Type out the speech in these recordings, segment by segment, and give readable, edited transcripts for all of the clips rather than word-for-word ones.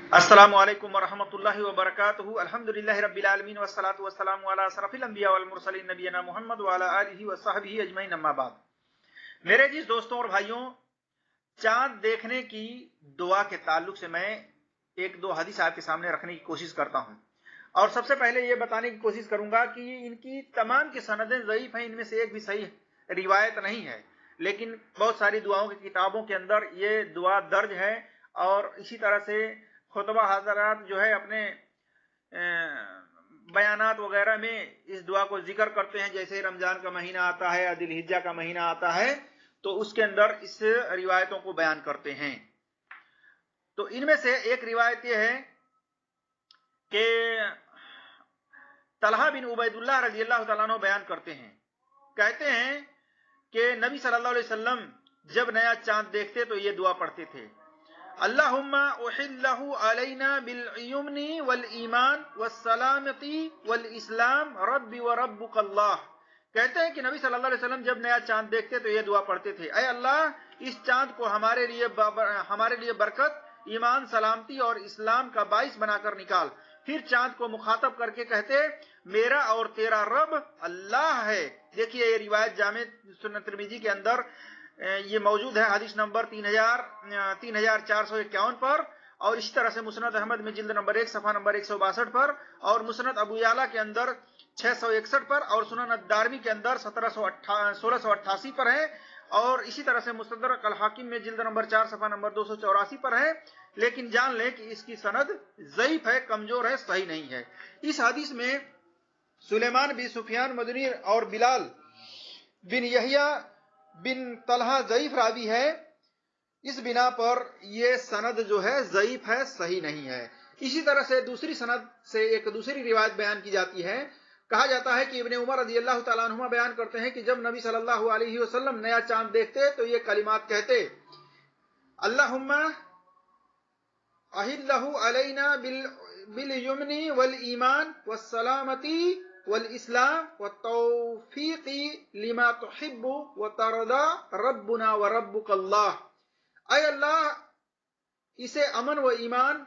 अस्सलामु अलैकुम वरहमतुल्लाहि वबरकातुहू। अल्हम्दुलिल्लाहि रब्बिल आलमीन वस्सलातु वस्सलामु अला अशरफिल अंबिया वल मुरसलीन नबीना मुहम्मद व अला आलिहि व सहबिही अजमईन, अम्मा बाद। मेरे जिस दोस्तों और भाइयों, चांद देखने की दुआ के ताल्लुक से मैं एक दो हदीस आपके सामने रखने की कोशिश करता हूं। और सबसे पहले ये बताने की कोशिश करूंगा कि इनकी तमाम की सनदें ज़ईफ हैं, इनमें से एक भी सही रिवायत नहीं है, लेकिन बहुत सारी दुआओं की किताबों के अंदर ये दुआ दर्ज है। और इसी तरह से खुतबा हज़रात जो है अपने बयानात वगैरह में इस दुआ को जिक्र करते हैं। जैसे रमजान का महीना आता है, दिल हिज्जा का महीना आता है, तो उसके अंदर इस रिवायतों को बयान करते हैं। तो इनमें से एक रिवायत यह है कि तलहा बिन उबैदुल्लाह रज़ी अल्लाह तआला अन्हु बयान करते हैं, कहते हैं कि नबी सल्लल्लाहु अलैहि वसल्लम जब नया चांद देखते तो ये दुआ पढ़ते थे, अल्लाहुम्मा उहिल्लहु अलैना बिल यमनी वल ईमान वस्सलामती वल इस्लाम रब्बी व रब्बुकल्लाह। कहते हैं कि नबी सल्लल्लाहु अलैहि वसल्लम जब नया चांद देखते तो ये दुआ पढ़ते थे, ऐ अल्लाह, इस चांद को हमारे लिए बरकत, ईमान, सलामती और इस्लाम का बाइस बनाकर निकाल। फिर चांद को मुखातब करके कहते, मेरा और तेरा रब अल्लाह है। देखिए, ये रिवायत जामे सुन्नत तिरमिजी के अंदर ये मौजूद है, हदीस नंबर 3451 पर, और इसी तरह से मुस्नद अहमद में जिल्द नंबर 1 सफा नंबर 162 पर, और मुस्नद अबू याला के अंदर 661 पर, और सुनन अद-दारमी के अंदर 1688 पर है, और इसी तरह से मुस्तदरक अल हाकिम में जिल्द नंबर 4 सफा नंबर 284 पर है। लेकिन जान लें कि इसकी सनद ज़ईफ है, कमजोर है, सही नहीं है। इस हदीस में सुलेमान बिन सुफियान मदनी और बिलाल बिन यहिया बिन तलहा ज़ईफ रावी है। इस बिना पर यह सनद जो है ज़ईफ है, सही नहीं है। इसी तरह से दूसरी सनद से एक दूसरी रिवायत बयान की जाती है। कहा जाता है कि इब्ने उमर रज़ी अल्लाह तआला अन्हुमा बयान करते हैं कि जब नबी सल्लल्लाहु अलैहि वसल्लम नया चांद देखते तो ये कलिमात कहते, अल्लाहुम्मा अहिल्लहु अलैना बिल यमनी वल ईमान वस्सलामती वल इस्लाम व तौफीकी लिमा तुहिब्बु व तरदा रब्बुना व रब्बुकल्लाह। ऐ अल्लाह, इसे अमन व ईमान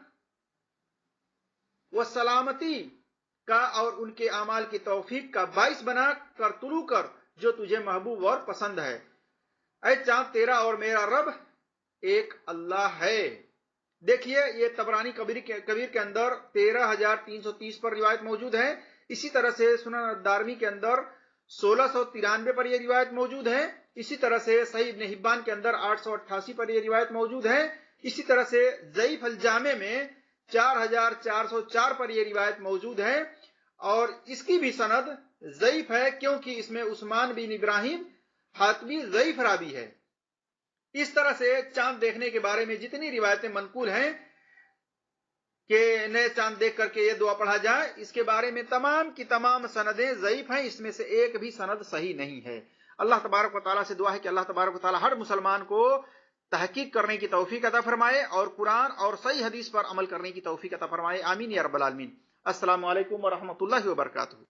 व सलामती का और उनके अमाल की तौफीक का बाइस बना कर तुलू कर, जो तुझे महबूब और पसंद है। ऐ चांद, तेरा और मेरा रब एक अल्लाह है। देखिए, ये तबरानी कबीर के अंदर 13330 पर रिवायत मौजूद है। इसी तरह से सुनन अद-दारमी के अंदर 1693 पर यह रिवायत मौजूद है। इसी तरह से सही इब्न हिब्बान के अंदर 888 पर यह रिवायत मौजूद है। इसी तरह से ज़ईफ अल जामे में 4404 पर यह रिवायत मौजूद है, और इसकी भी सनद ज़ईफ है, क्योंकि इसमें उस्मान बिन इब्राहिम हातमी ज़ईफ रावी है। इस तरह से चांद देखने के बारे में जितनी रिवायतें मनकूल हैं कि नए चांद देख करके ये दुआ पढ़ा जाए, इसके बारे में तमाम की तमाम सनदें ज़ईफ हैं, इसमें से एक भी सनद सही नहीं है। अल्लाह तबारक व तआला से दुआ है कि अल्लाह तबारक व तआला हर मुसलमान को तहकीक करने की तौफीक अता फरमाए और कुरान और सही हदीस पर अमल करने की तौफीक अता फरमाए। आमीन या रब्बल आलमीन। अस्सलामु अलैकुम व रहमतुल्लाहि व बरकातुहू।